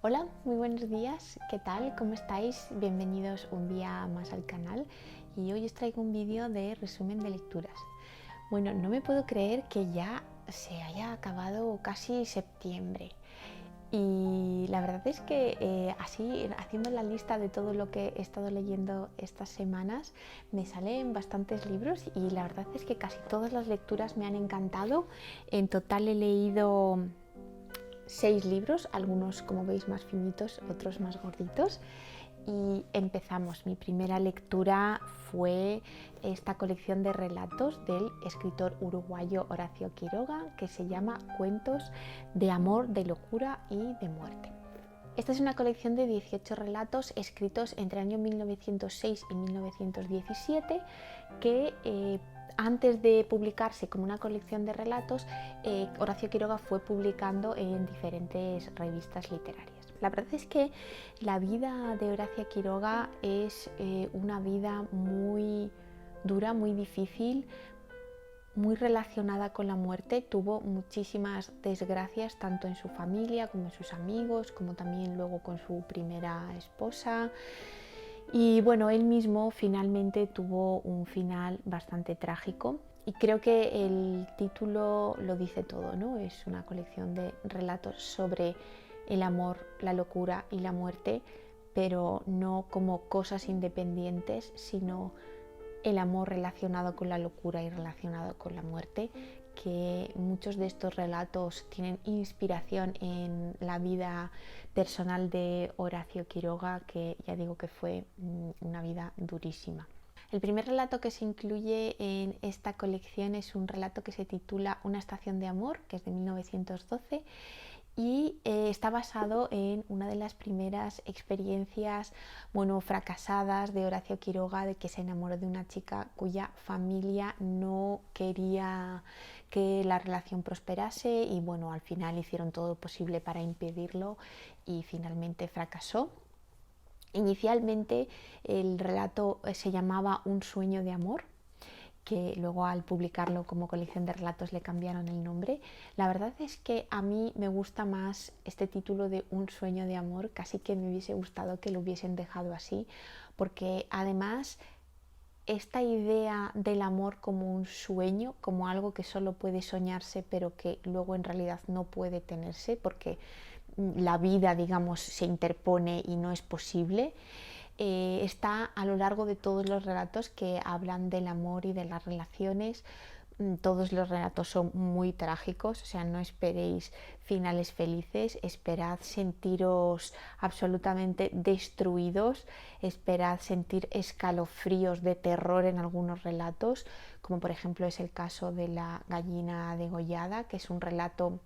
Hola, muy buenos días, ¿qué tal? ¿Cómo estáis? Bienvenidos un día más al canal y hoy os traigo un vídeo de resumen de lecturas. Bueno, no me puedo creer que ya se haya acabado casi septiembre y la verdad es que así, haciendo la lista de todo lo que he estado leyendo estas semanas, me salen bastantes libros y la verdad es que casi todas las lecturas me han encantado. En total he leído 6 libros, algunos como veis más finitos, otros más gorditos. Y empezamos. Mi primera lectura fue esta colección de relatos del escritor uruguayo Horacio Quiroga, que se llama Cuentos de amor, de locura y de muerte. Esta es una colección de 18 relatos escritos entre el año 1906 y 1917 que antes de publicarse como una colección de relatos, Horacio Quiroga fue publicando en diferentes revistas literarias. La verdad es que la vida de Horacio Quiroga es una vida muy dura, muy difícil, muy relacionada con la muerte. Tuvo muchísimas desgracias tanto en su familia como en sus amigos, como también luego con su primera esposa. Y bueno, él mismo finalmente tuvo un final bastante trágico y creo que el título lo dice todo, ¿no? Es una colección de relatos sobre el amor, la locura y la muerte, pero no como cosas independientes, sino el amor relacionado con la locura y relacionado con la muerte, que muchos de estos relatos tienen inspiración en la vida personal de Horacio Quiroga, que ya digo que fue una vida durísima. El primer relato que se incluye en esta colección es un relato que se titula Una estación de amor, que es de 1912 y está basado en una de las primeras experiencias, bueno, fracasadas de Horacio Quiroga, de que se enamoró de una chica cuya familia no quería que la relación prosperase y bueno, al final hicieron todo lo posible para impedirlo y finalmente fracasó. Inicialmente el relato se llamaba Un sueño de amor, que luego al publicarlo como colección de relatos le cambiaron el nombre. La verdad es que a mí me gusta más este título de Un sueño de amor, casi que me hubiese gustado que lo hubiesen dejado así, porque además esta idea del amor como un sueño, como algo que solo puede soñarse pero que luego en realidad no puede tenerse porque la vida, digamos, se interpone y no es posible, está a lo largo de todos los relatos que hablan del amor y de las relaciones. Todos los relatos son muy trágicos, o sea, no esperéis finales felices, esperad sentiros absolutamente destruidos, esperad sentir escalofríos de terror en algunos relatos, como por ejemplo es el caso de La gallina degollada, que es un relato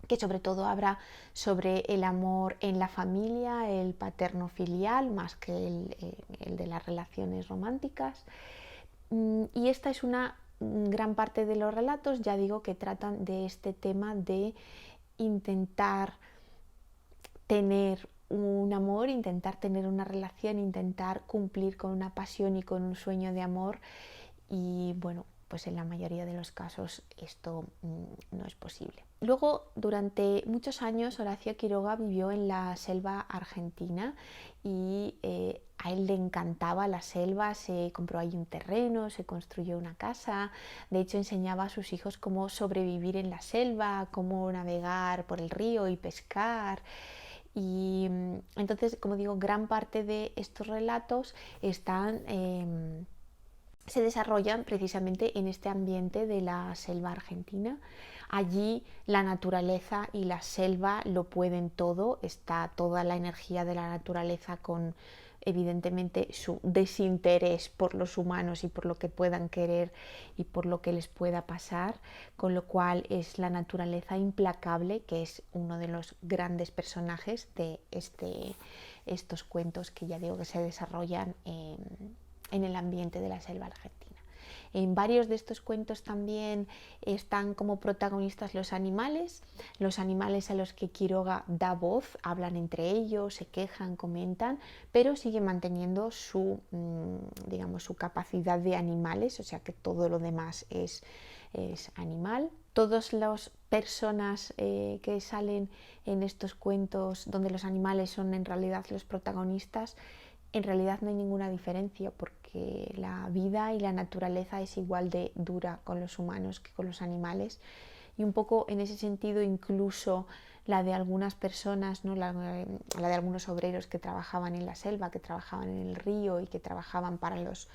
que sobre todo habla sobre el amor en la familia, el paterno filial, más que el de las relaciones románticas. Y esta es una gran parte de los relatos, ya digo, que tratan de este tema de intentar tener un amor, intentar tener una relación, intentar cumplir con una pasión y con un sueño de amor. Y bueno, pues en la mayoría de los casos esto no es posible. Luego, durante muchos años, Horacio Quiroga vivió en la selva argentina y a él le encantaba la selva, se compró ahí un terreno, se construyó una casa, de hecho enseñaba a sus hijos cómo sobrevivir en la selva, cómo navegar por el río y pescar. Y entonces, como digo, gran parte de estos relatos se desarrollan precisamente en este ambiente de la selva argentina. Allí la naturaleza y la selva lo pueden todo, está toda la energía de la naturaleza con evidentemente su desinterés por los humanos y por lo que puedan querer y por lo que les pueda pasar, con lo cual es la naturaleza implacable, que es uno de los grandes personajes de estos cuentos que ya digo que se desarrollan en el ambiente de la selva argentina. En varios de estos cuentos también están como protagonistas los animales a los que Quiroga da voz, hablan entre ellos, se quejan, comentan, pero sigue manteniendo digamos, su capacidad de animales, o sea que todo lo demás es es animal. Todas las personas que salen en estos cuentos donde los animales son en realidad los protagonistas, en realidad no hay ninguna diferencia porque la vida y la naturaleza es igual de dura con los humanos que con los animales. Y un poco en ese sentido incluso la de algunas personas, ¿no? la de algunos obreros que trabajaban en la selva, que trabajaban en el río y que trabajaban para los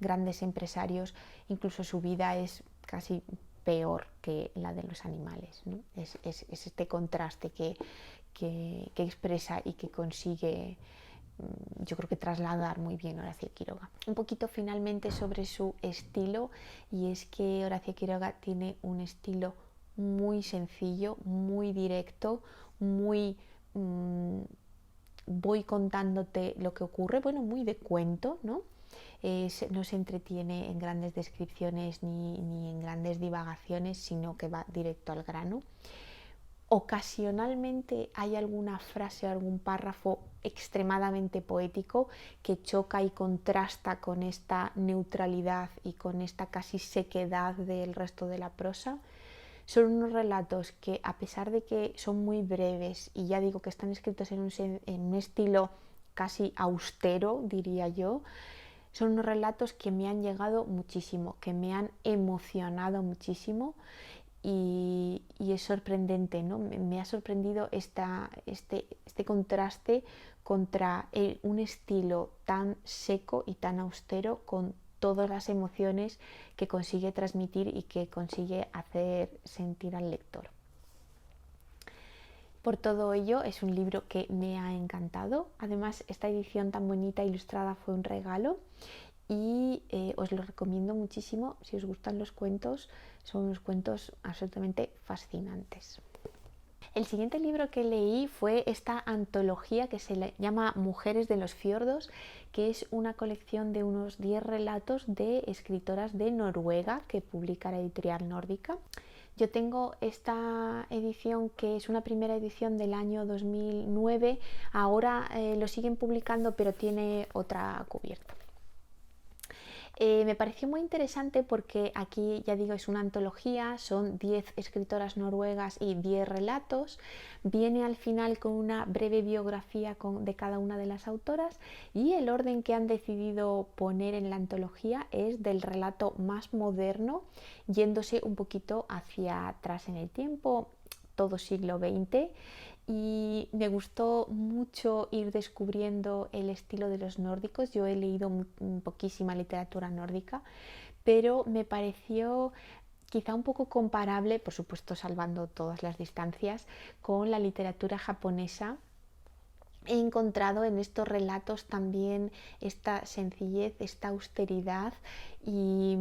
grandes empresarios, incluso su vida es casi peor que la de los animales, ¿no? Es este contraste que expresa y que consigue, yo creo que trasladar muy bien Horacio Quiroga. Un poquito finalmente sobre su estilo, y es que Horacio Quiroga tiene un estilo muy sencillo, muy directo, muy voy contándote lo que ocurre, bueno, muy de cuento, ¿no? No se entretiene en grandes descripciones ni en grandes divagaciones, sino que va directo al grano. Ocasionalmente hay alguna frase o algún párrafo extremadamente poético que choca y contrasta con esta neutralidad y con esta casi sequedad del resto de la prosa. Son unos relatos que, a pesar de que son muy breves y ya digo que están escritos en un estilo casi austero, diría yo, son unos relatos que me han llegado muchísimo, que me han emocionado muchísimo. Y es sorprendente, ¿no? Me ha sorprendido este contraste contra un estilo tan seco y tan austero con todas las emociones que consigue transmitir y que consigue hacer sentir al lector. Por todo ello, es un libro que me ha encantado. Además, esta edición tan bonita ilustrada fue un regalo y os lo recomiendo muchísimo si os gustan los cuentos. Son unos cuentos absolutamente fascinantes. El siguiente libro que leí fue esta antología que se llama Mujeres de los Fiordos, que es una colección de unos 10 relatos de escritoras de Noruega que publica la editorial Nórdica. Yo tengo esta edición, que es una primera edición del año 2009, ahora lo siguen publicando pero tiene otra cubierta. Me pareció muy interesante porque aquí, ya digo, es una antología, son 10 escritoras noruegas y 10 relatos. Viene al final con una breve biografía de cada una de las autoras, y el orden que han decidido poner en la antología es del relato más moderno, yéndose un poquito hacia atrás en el tiempo, todo siglo XX. Y me gustó mucho ir descubriendo el estilo de los nórdicos. Yo he leído poquísima literatura nórdica, pero me pareció quizá un poco comparable, por supuesto salvando todas las distancias, con la literatura japonesa. He encontrado en estos relatos también esta sencillez, esta austeridad y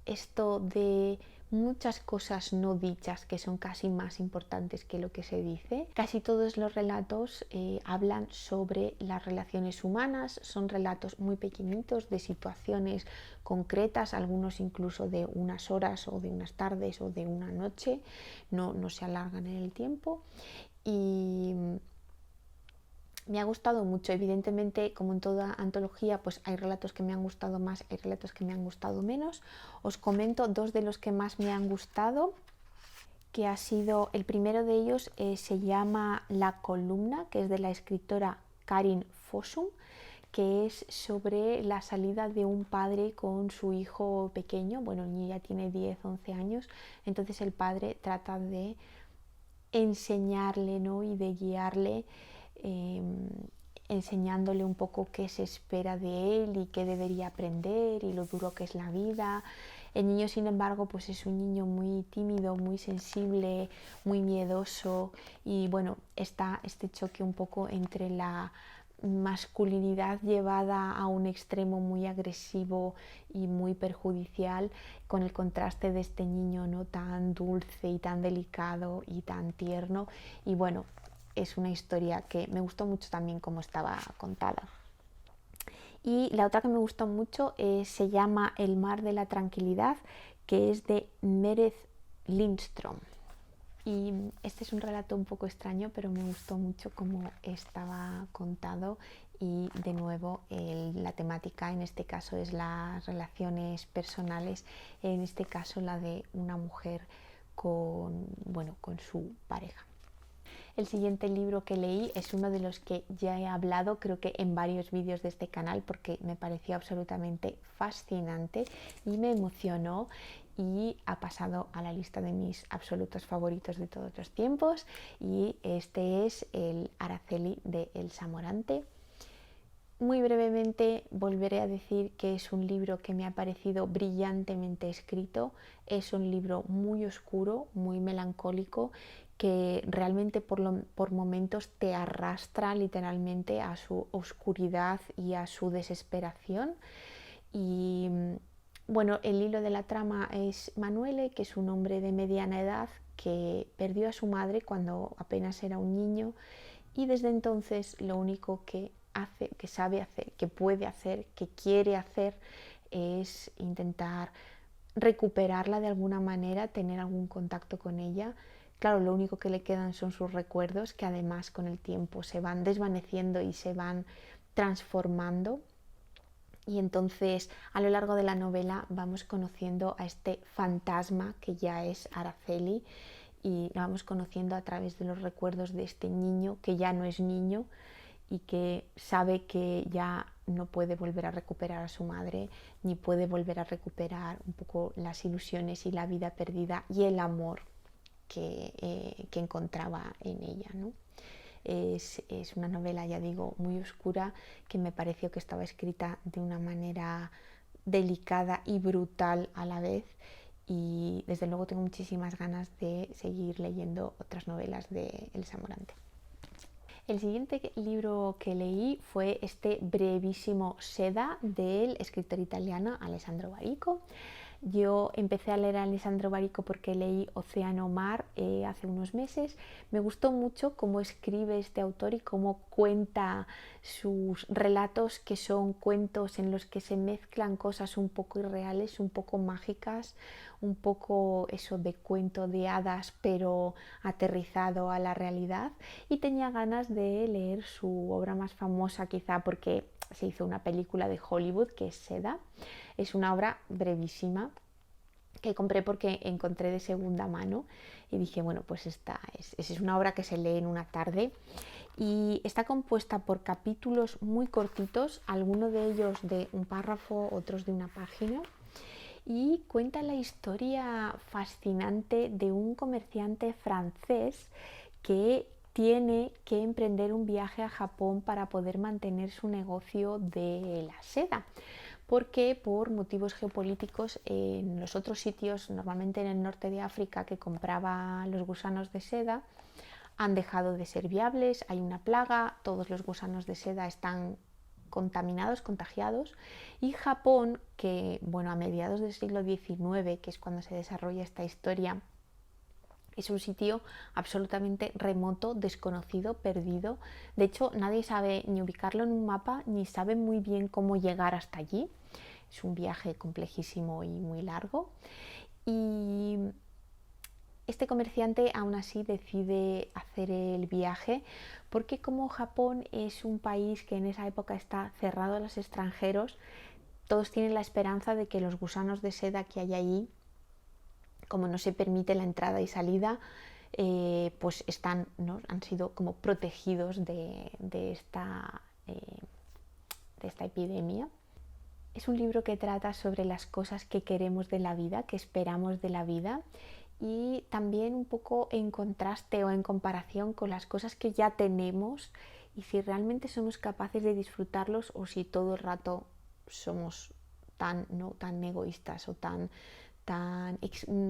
esto de muchas cosas no dichas que son casi más importantes que lo que se dice. Casi todos los relatos hablan sobre las relaciones humanas, son relatos muy pequeñitos de situaciones concretas, algunos incluso de unas horas o de unas tardes o de una noche, no se alargan en el tiempo, y me ha gustado mucho. Evidentemente, como en toda antología, pues hay relatos que me han gustado más, hay relatos que me han gustado menos. Os comento dos de los que más me han gustado, que ha sido, el primero de ellos se llama La columna, que es de la escritora Karin Fossum, que es sobre la salida de un padre con su hijo pequeño. Bueno, el niño ya tiene 10-11 años, entonces el padre trata de enseñarle, ¿no? Y de guiarle, enseñándole un poco qué se espera de él y qué debería aprender y lo duro que es la vida. El niño, sin embargo, pues es un niño muy tímido, muy sensible, muy miedoso, y bueno, está este choque un poco entre la masculinidad llevada a un extremo muy agresivo y muy perjudicial, con el contraste de este niño, ¿no? Tan dulce y tan delicado y tan tierno. Y bueno, es una historia que me gustó mucho también cómo estaba contada. Y la otra que me gustó mucho se llama El mar de la tranquilidad, que es de Merethe Lindström. Y este es un relato un poco extraño, pero me gustó mucho cómo estaba contado y de nuevo la temática en este caso es las relaciones personales, en este caso la de una mujer con su pareja. El siguiente libro que leí es uno de los que ya he hablado, creo que en varios vídeos de este canal, porque me pareció absolutamente fascinante y me emocionó y ha pasado a la lista de mis absolutos favoritos de todos los tiempos, y este es el Araceli de Elsa Morante. Muy brevemente volveré a decir que es un libro que me ha parecido brillantemente escrito. Es un libro muy oscuro, muy melancólico, que realmente por momentos te arrastra literalmente a su oscuridad y a su desesperación. Y bueno, el hilo de la trama es Manuele, que es un hombre de mediana edad que perdió a su madre cuando apenas era un niño, y desde entonces lo único que hace, que sabe hacer, que puede hacer, que quiere hacer, es intentar recuperarla de alguna manera, tener algún contacto con ella. Claro, lo único que le quedan son sus recuerdos, que además con el tiempo se van desvaneciendo y se van transformando. Y entonces a lo largo de la novela vamos conociendo a este fantasma que ya es Araceli, y la vamos conociendo a través de los recuerdos de este niño que ya no es niño y que sabe que ya no puede volver a recuperar a su madre, ni puede volver a recuperar un poco las ilusiones y la vida perdida y el amor que encontraba en ella, ¿no? Es una novela, ya digo, muy oscura, que me pareció que estaba escrita de una manera delicada y brutal a la vez, y desde luego tengo muchísimas ganas de seguir leyendo otras novelas de Elsa Morante. El siguiente libro que leí fue este brevísimo Seda del escritor italiano Alessandro Barico. Yo empecé a leer a Alessandro Barico porque leí Océano Mar hace unos meses. Me gustó mucho cómo escribe este autor y cómo cuenta sus relatos, que son cuentos en los que se mezclan cosas un poco irreales, un poco mágicas, un poco eso de cuento de hadas, pero aterrizado a la realidad. Y tenía ganas de leer su obra más famosa, quizá porque se hizo una película de Hollywood, que es Seda. Es una obra brevísima que compré porque encontré de segunda mano y dije, bueno, pues esta es una obra que se lee en una tarde, y está compuesta por capítulos muy cortitos, algunos de ellos de un párrafo, otros de una página, y cuenta la historia fascinante de un comerciante francés que tiene que emprender un viaje a Japón para poder mantener su negocio de la seda, porque por motivos geopolíticos en los otros sitios, normalmente en el norte de África, que compraba los gusanos de seda, han dejado de ser viables, hay una plaga, todos los gusanos de seda están contaminados, contagiados, y Japón, que bueno, a mediados del siglo XIX, que es cuando se desarrolla esta historia, es un sitio absolutamente remoto, desconocido, perdido. De hecho, nadie sabe ni ubicarlo en un mapa, ni sabe muy bien cómo llegar hasta allí. Es un viaje complejísimo y muy largo. Y este comerciante aún así decide hacer el viaje porque, como Japón es un país que en esa época está cerrado a los extranjeros, todos tienen la esperanza de que los gusanos de seda que hay allí, como no se permite la entrada y salida, pues ¿no? Han sido como protegidos de esta epidemia. Es un libro que trata sobre las cosas que queremos de la vida, que esperamos de la vida, y también un poco en contraste o en comparación con las cosas que ya tenemos, y si realmente somos capaces de disfrutarlos o si todo el rato somos tan egoístas o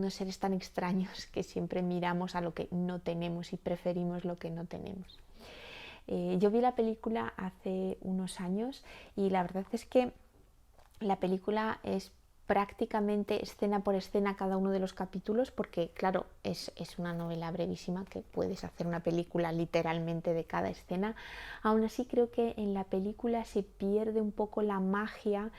seres tan extraños que siempre miramos a lo que no tenemos y preferimos lo que no tenemos. Yo vi la película hace unos años y la verdad es que la película es prácticamente escena por escena cada uno de los capítulos, porque claro, es una novela brevísima que puedes hacer una película literalmente de cada escena. Aún así creo que en la película se pierde un poco la magia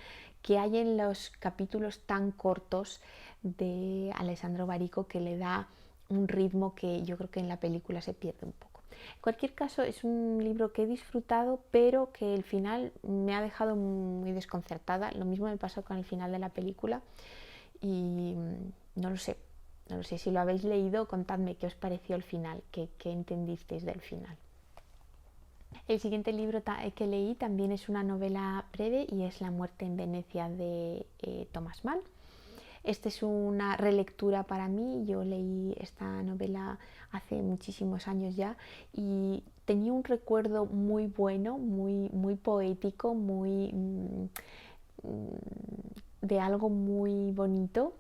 que hay en los capítulos tan cortos de Alessandro Barico, que le da un ritmo que yo creo que en la película se pierde un poco. En cualquier caso, es un libro que he disfrutado, pero que el final me ha dejado muy desconcertada. Lo mismo me pasó con el final de la película y no lo sé. No lo sé, si lo habéis leído, contadme qué os pareció el final, qué entendisteis del final. El siguiente libro que leí también es una novela breve y es La muerte en Venecia de Thomas Mann. Esta es una relectura para mí. Yo leí esta novela hace muchísimos años ya y tenía un recuerdo muy bueno, muy poético, de algo muy bonito,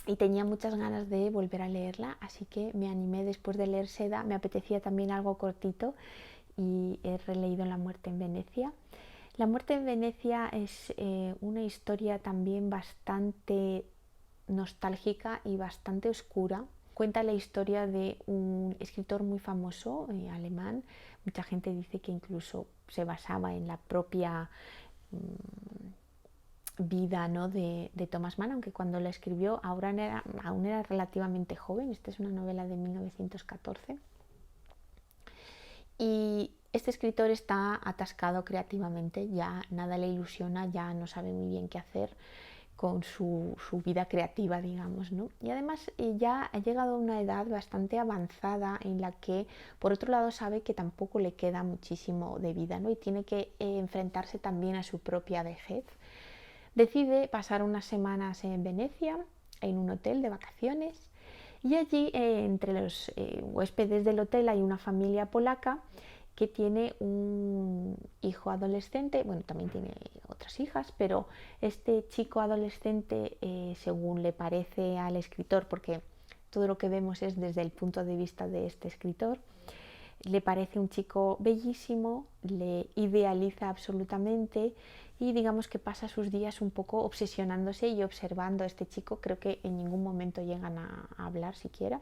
y tenía muchas ganas de volver a leerla, así que me animé después de leer Seda. Me apetecía también algo cortito y he releído La muerte en Venecia. La muerte en Venecia es una historia también bastante nostálgica y bastante oscura. Cuenta la historia de un escritor muy famoso, alemán. Mucha gente dice que incluso se basaba en la propia vida, ¿no?, de Thomas Mann, aunque cuando la escribió aún era relativamente joven. Esta es una novela de 1914. Y este escritor está atascado creativamente, ya nada le ilusiona, ya no sabe muy bien qué hacer con su vida creativa, digamos, ¿no? Y además ya ha llegado a una edad bastante avanzada en la que, por otro lado, sabe que tampoco le queda muchísimo de vida, ¿no? Y tiene que enfrentarse también a su propia vejez. Decide pasar unas semanas en Venecia, en un hotel de vacaciones, y allí entre los huéspedes del hotel hay una familia polaca que tiene un hijo adolescente. Bueno, también tiene otras hijas, pero este chico adolescente, según le parece al escritor, porque todo lo que vemos es desde el punto de vista de este escritor, le parece un chico bellísimo, le idealiza absolutamente y digamos que pasa sus días un poco obsesionándose y observando a este chico. Creo que en ningún momento llegan a hablar siquiera.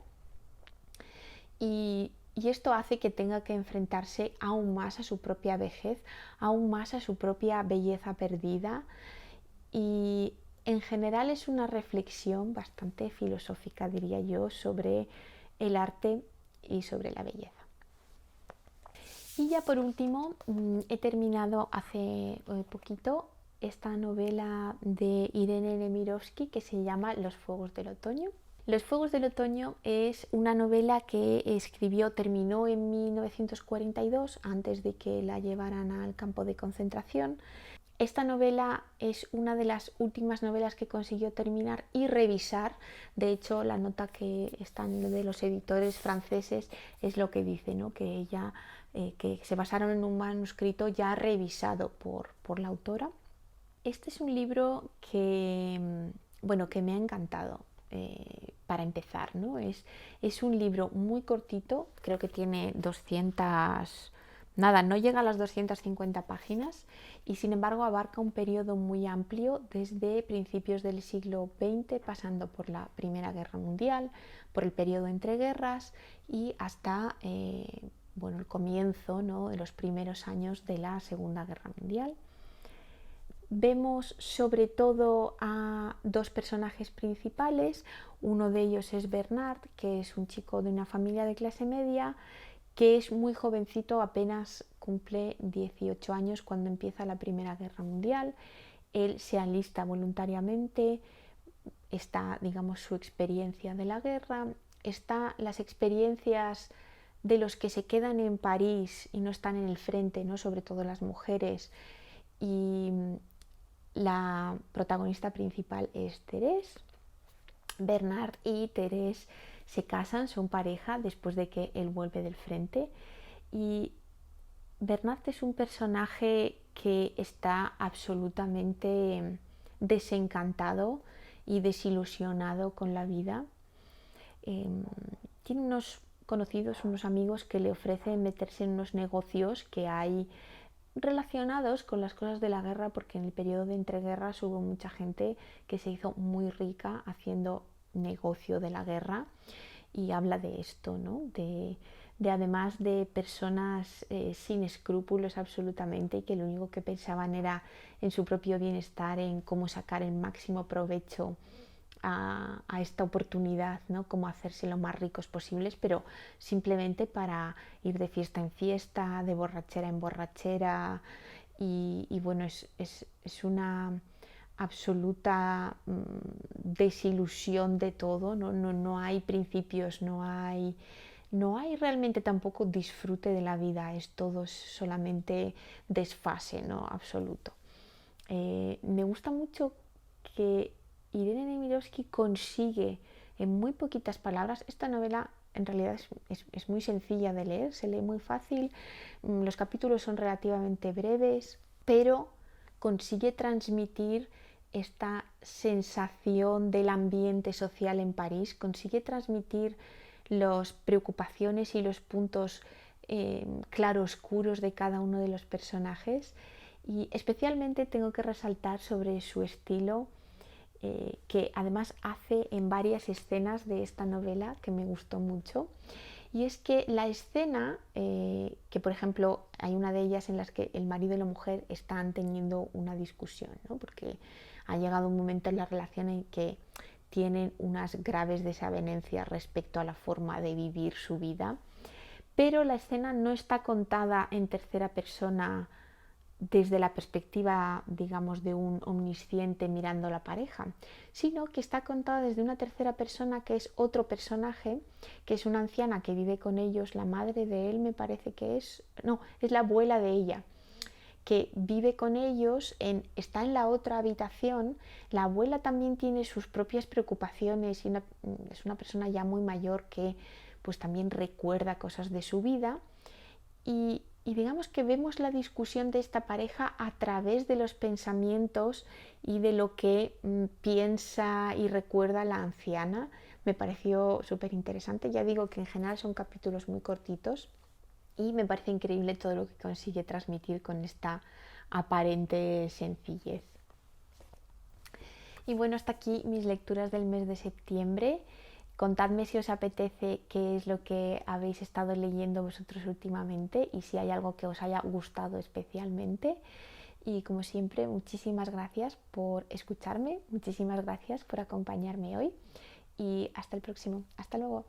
Y esto hace que tenga que enfrentarse aún más a su propia vejez, aún más a su propia belleza perdida. Y en general es una reflexión bastante filosófica, diría yo, sobre el arte y sobre la belleza. Y ya por último, he terminado hace poquito esta novela de Irene Nemirovsky que se llama Los fuegos del otoño. Los fuegos del otoño es una novela que terminó en 1942, antes de que la llevaran al campo de concentración. Esta novela es una de las últimas novelas que consiguió terminar y revisar. De hecho, la nota que están de los editores franceses es lo que dice, ¿no?, que ella que se basaron en un manuscrito ya revisado por la autora. Este es un libro que me ha encantado. Para empezar, ¿no? Es un libro muy cortito, creo que tiene 200, nada, no llega a las 250 páginas, y sin embargo abarca un periodo muy amplio desde principios del siglo XX, pasando por la Primera Guerra Mundial, por el periodo entre guerras y hasta el comienzo, ¿no?, de los primeros años de la Segunda Guerra Mundial. Vemos sobre todo a dos personajes principales. Uno de ellos es Bernard, que es un chico de una familia de clase media, que es muy jovencito, apenas cumple 18 años cuando empieza la Primera Guerra Mundial. Él se alista voluntariamente, está, digamos, su experiencia de la guerra, está las experiencias de los que se quedan en París y no están en el frente, ¿no?, sobre todo las mujeres. Y la protagonista principal es Thérèse. Bernard y Thérèse se casan, son pareja después de que él vuelve del frente, y Bernard es un personaje que está absolutamente desencantado y desilusionado con la vida. Tiene unos conocidos, unos amigos que le ofrecen meterse en unos negocios que hay relacionados con las cosas de la guerra, porque en el periodo de entreguerras hubo mucha gente que se hizo muy rica haciendo negocio de la guerra, y habla de esto, ¿no?, de además de personas sin escrúpulos absolutamente, y que lo único que pensaban era en su propio bienestar, en cómo sacar el máximo provecho a esta oportunidad, ¿no? Como hacerse lo más ricos posibles, pero simplemente para ir de fiesta en fiesta, de borrachera en borrachera, y bueno, es una absoluta desilusión de todo, no hay principios, no hay realmente tampoco disfrute de la vida, es todo solamente desfase, ¿no? Absoluto. Me gusta mucho que Irene Nemirovsky consigue en muy poquitas palabras, esta novela en realidad es muy sencilla de leer, se lee muy fácil, los capítulos son relativamente breves, pero consigue transmitir esta sensación del ambiente social en París, consigue transmitir las preocupaciones y los puntos claroscuros de cada uno de los personajes, y especialmente tengo que resaltar sobre su estilo, que además hace en varias escenas de esta novela que me gustó mucho. Y es que la escena, que por ejemplo hay una de ellas en las que el marido y la mujer están teniendo una discusión, ¿no? Porque ha llegado un momento en la relación en que tienen unas graves desavenencias respecto a la forma de vivir su vida, pero la escena no está contada en tercera persona desde la perspectiva, digamos, de un omnisciente mirando a la pareja, sino que está contada desde una tercera persona, que es otro personaje, que es una anciana que vive con ellos, la madre de él me parece que es, no, es la abuela de ella, que vive con ellos, está en la otra habitación. La abuela también tiene sus propias preocupaciones y es una persona ya muy mayor que pues también recuerda cosas de su vida, y digamos que vemos la discusión de esta pareja a través de los pensamientos y de lo que piensa y recuerda la anciana. Me pareció súper interesante. Ya digo que en general son capítulos muy cortitos y me parece increíble todo lo que consigue transmitir con esta aparente sencillez. Y bueno, hasta aquí mis lecturas del mes de septiembre. Contadme si os apetece qué es lo que habéis estado leyendo vosotros últimamente y si hay algo que os haya gustado especialmente. Y como siempre, muchísimas gracias por escucharme, muchísimas gracias por acompañarme hoy y hasta el próximo. Hasta luego.